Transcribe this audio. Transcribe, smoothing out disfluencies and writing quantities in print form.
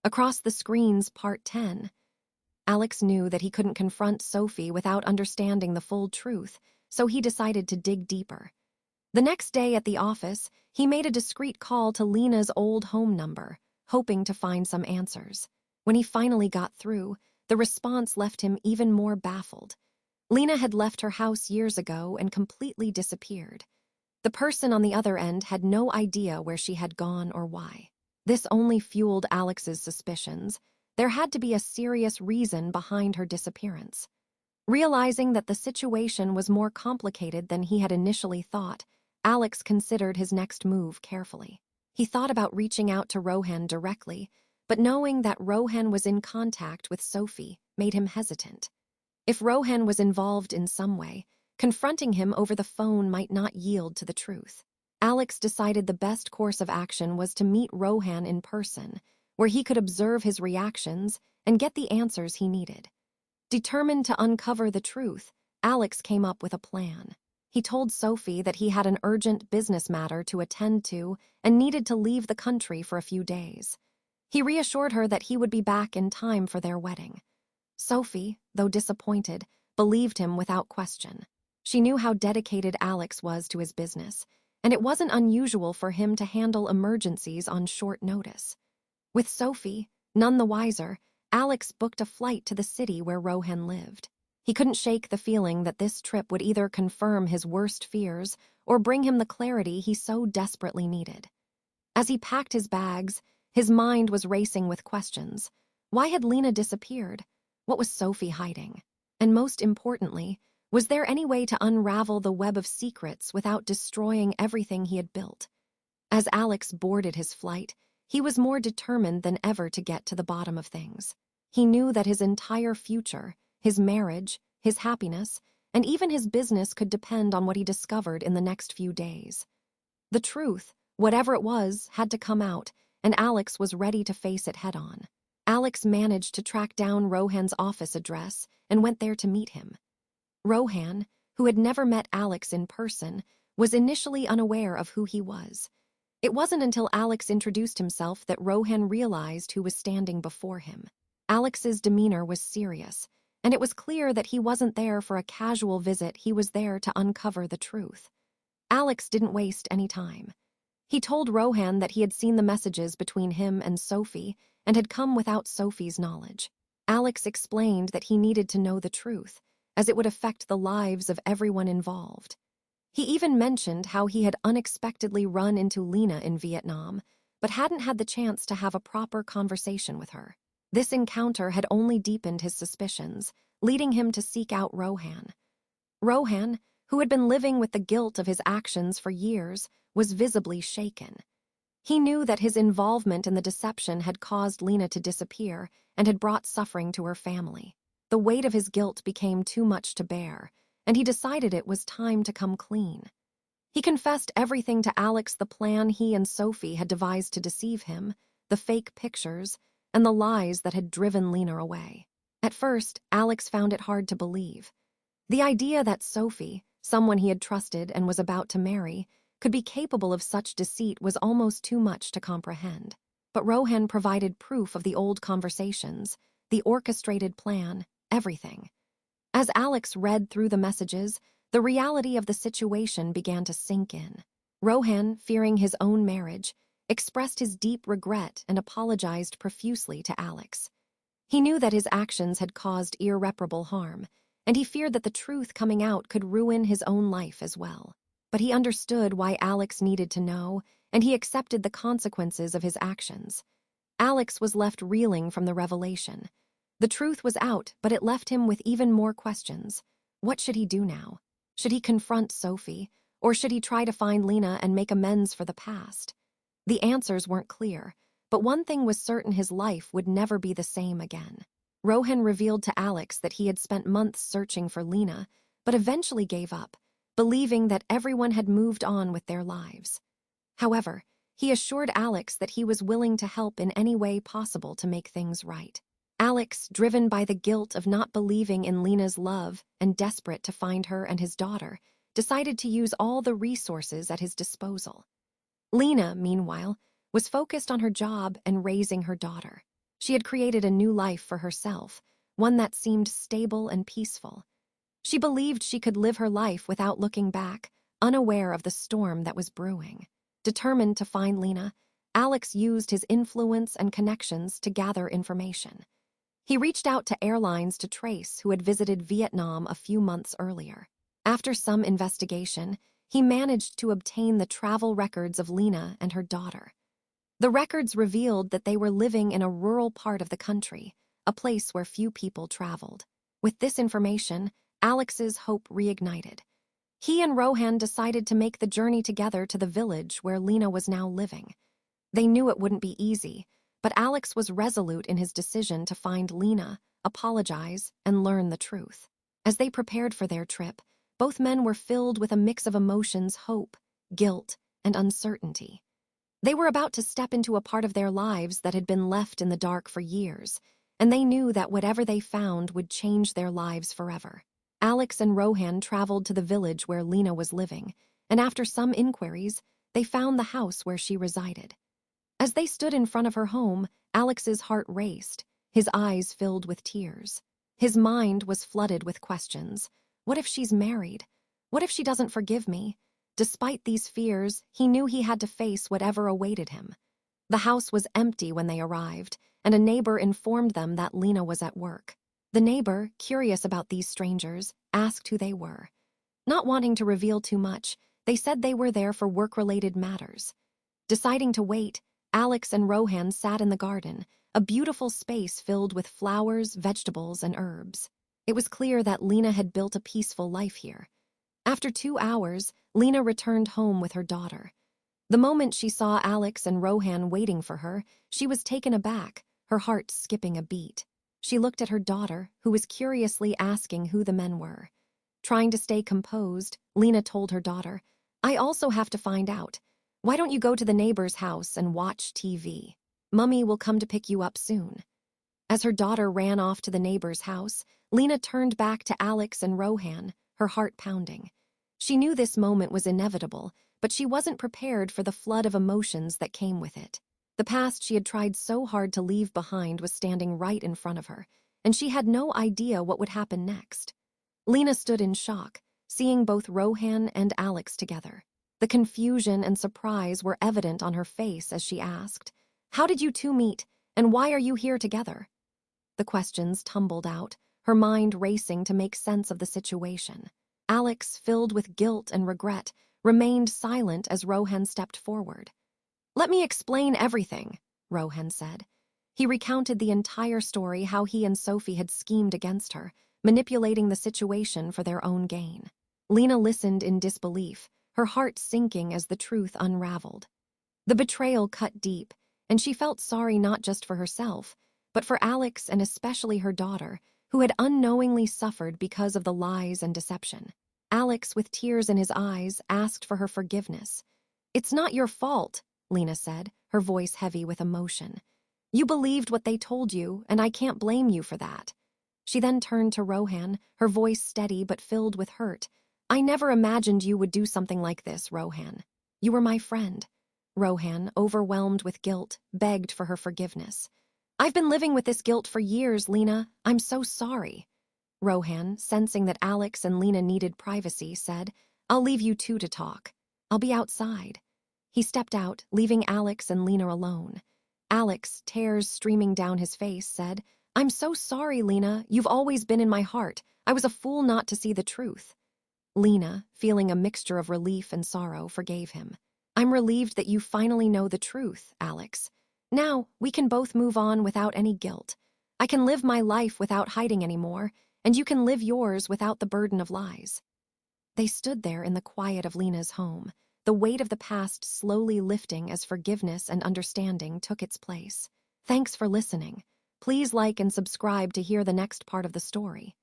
Across the screens, Part 10. Alex knew that he couldn't confront Sophie without understanding the full truth, so he decided to dig deeper. The next day at the office, he made a discreet call to Lina's old home number, hoping to find some answers. When he finally got through, the response left him even more baffled. Lina had left her house years ago and completely disappeared. The person on the other end had no idea where she had gone or why. This only fueled Alex's suspicions. There had to be a serious reason behind her disappearance. Realizing that the situation was more complicated than he had initially thought, Alex considered his next move carefully. He thought about reaching out to Rohan directly, but knowing that Rohan was in contact with Sophie made him hesitant. If Rohan was involved in some way, confronting him over the phone might not yield to the truth. Alex decided the best course of action was to meet Rohan in person, where he could observe his reactions and get the answers he needed. Determined to uncover the truth, Alex came up with a plan. He told Sophie that he had an urgent business matter to attend to and needed to leave the country for a few days. He reassured her that he would be back in time for their wedding. Sophie, though disappointed, believed him without question. She knew how dedicated Alex was to his business, and it wasn't unusual for him to handle emergencies on short notice. With Sophie, none the wiser, Alex booked a flight to the city where Rohan lived. He couldn't shake the feeling that this trip would either confirm his worst fears or bring him the clarity he so desperately needed. As he packed his bags, his mind was racing with questions. Why had Lina disappeared? What was Sophie hiding? And most importantly, was there any way to unravel the web of secrets without destroying everything he had built? As Alex boarded his flight, he was more determined than ever to get to the bottom of things. He knew that his entire future, his marriage, his happiness, and even his business could depend on what he discovered in the next few days. The truth, whatever it was, had to come out, and Alex was ready to face it head-on. Alex managed to track down Rohan's office address and went there to meet him. Rohan, who had never met Alex in person, was initially unaware of who he was. It wasn't until Alex introduced himself that Rohan realized who was standing before him. Alex's demeanor was serious, and it was clear that he wasn't there for a casual visit. He was there to uncover the truth. Alex didn't waste any time. He told Rohan that he had seen the messages between him and Sophie and had come without Sophie's knowledge. Alex explained that he needed to know the truth, as it would affect the lives of everyone involved. He even mentioned how he had unexpectedly run into Lina in Vietnam, but hadn't had the chance to have a proper conversation with her. This encounter had only deepened his suspicions, leading him to seek out Rohan. Rohan, who had been living with the guilt of his actions for years, was visibly shaken. He knew that his involvement in the deception had caused Lina to disappear and had brought suffering to her family. The weight of his guilt became too much to bear, and he decided it was time to come clean. He confessed everything to Alex: the plan he and Sophie had devised to deceive him, the fake pictures, and the lies that had driven Lina away. At first, Alex found it hard to believe. The idea that Sophie, someone he had trusted and was about to marry, could be capable of such deceit was almost too much to comprehend. But Rohan provided proof of the old conversations, the orchestrated plan, everything. As Alex read through the messages, the reality of the situation began to sink in. Rohan, fearing his own marriage, expressed his deep regret and apologized profusely to Alex. He knew that his actions had caused irreparable harm, and he feared that the truth coming out could ruin his own life as well. But he understood why Alex needed to know, and he accepted the consequences of his actions. Alex was left reeling from the revelation. The truth was out, but it left him with even more questions. What should he do now? Should he confront Sophie, or should he try to find Lina and make amends for the past? The answers weren't clear, but one thing was certain: his life would never be the same again. Rohan revealed to Alex that he had spent months searching for Lina, but eventually gave up, believing that everyone had moved on with their lives. However, he assured Alex that he was willing to help in any way possible to make things right. Alex, driven by the guilt of not believing in Lina's love and desperate to find her and his daughter, decided to use all the resources at his disposal. Lina, meanwhile, was focused on her job and raising her daughter. She had created a new life for herself, one that seemed stable and peaceful. She believed she could live her life without looking back, unaware of the storm that was brewing. Determined to find Lina, Alex used his influence and connections to gather information. He reached out to airlines to trace who had visited Vietnam a few months earlier. After some investigation, he managed to obtain the travel records of Lina and her daughter. The records revealed that they were living in a rural part of the country, a place where few people traveled. With this information, Alex's hope reignited. He and Rohan decided to make the journey together to the village where Lina was now living. They knew it wouldn't be easy, but Alex was resolute in his decision to find Lina, apologize, and learn the truth. As they prepared for their trip, both men were filled with a mix of emotions: hope, guilt, and uncertainty. They were about to step into a part of their lives that had been left in the dark for years, and they knew that whatever they found would change their lives forever. Alex and Rohan traveled to the village where Lina was living, and after some inquiries, they found the house where she resided. As they stood in front of her home, Alex's heart raced, his eyes filled with tears. His mind was flooded with questions. What if she's married? What if she doesn't forgive me? Despite these fears, he knew he had to face whatever awaited him. The house was empty when they arrived, and a neighbor informed them that Lina was at work. The neighbor, curious about these strangers, asked who they were. Not wanting to reveal too much, they said they were there for work-related matters. Deciding to wait, Alex and Rohan sat in the garden, a beautiful space filled with flowers, vegetables, and herbs. It was clear that Lina had built a peaceful life here. After 2 hours, Lina returned home with her daughter. The moment she saw Alex and Rohan waiting for her, she was taken aback, her heart skipping a beat. She looked at her daughter, who was curiously asking who the men were. Trying to stay composed, Lina told her daughter, "I also have to find out. Why don't you go to the neighbor's house and watch TV? Mummy will come to pick you up soon." As her daughter ran off to the neighbor's house, Lina turned back to Alex and Rohan, her heart pounding. She knew this moment was inevitable, but she wasn't prepared for the flood of emotions that came with it. The past she had tried so hard to leave behind was standing right in front of her, and she had no idea what would happen next. Lina stood in shock, seeing both Rohan and Alex together. The confusion and surprise were evident on her face as she asked, "How did you two meet, and why are you here together?" The questions tumbled out, her mind racing to make sense of the situation. Alex, filled with guilt and regret, remained silent as Rohan stepped forward. "Let me explain everything," Rohan said. He recounted the entire story, how he and Sophie had schemed against her, manipulating the situation for their own gain. Lina listened in disbelief, her heart sinking as the truth unraveled. The betrayal cut deep, and she felt sorry not just for herself, but for Alex and especially her daughter, who had unknowingly suffered because of the lies and deception. Alex, with tears in his eyes, asked for her forgiveness. "It's not your fault," Lina said, her voice heavy with emotion. "You believed what they told you, and I can't blame you for that." She then turned to Rohan, her voice steady but filled with hurt. "I never imagined you would do something like this, Rohan. You were my friend." Rohan, overwhelmed with guilt, begged for her forgiveness. "I've been living with this guilt for years, Lina. I'm so sorry." Rohan, sensing that Alex and Lina needed privacy, said, "I'll leave you two to talk. I'll be outside." He stepped out, leaving Alex and Lina alone. Alex, tears streaming down his face, said, "I'm so sorry, Lina. You've always been in my heart. I was a fool not to see the truth." Lina, feeling a mixture of relief and sorrow, forgave him. "I'm relieved that you finally know the truth, Alex. Now, we can both move on without any guilt. I can live my life without hiding anymore, and you can live yours without the burden of lies." They stood there in the quiet of Lina's home, the weight of the past slowly lifting as forgiveness and understanding took its place. Thanks for listening. Please like and subscribe to hear the next part of the story.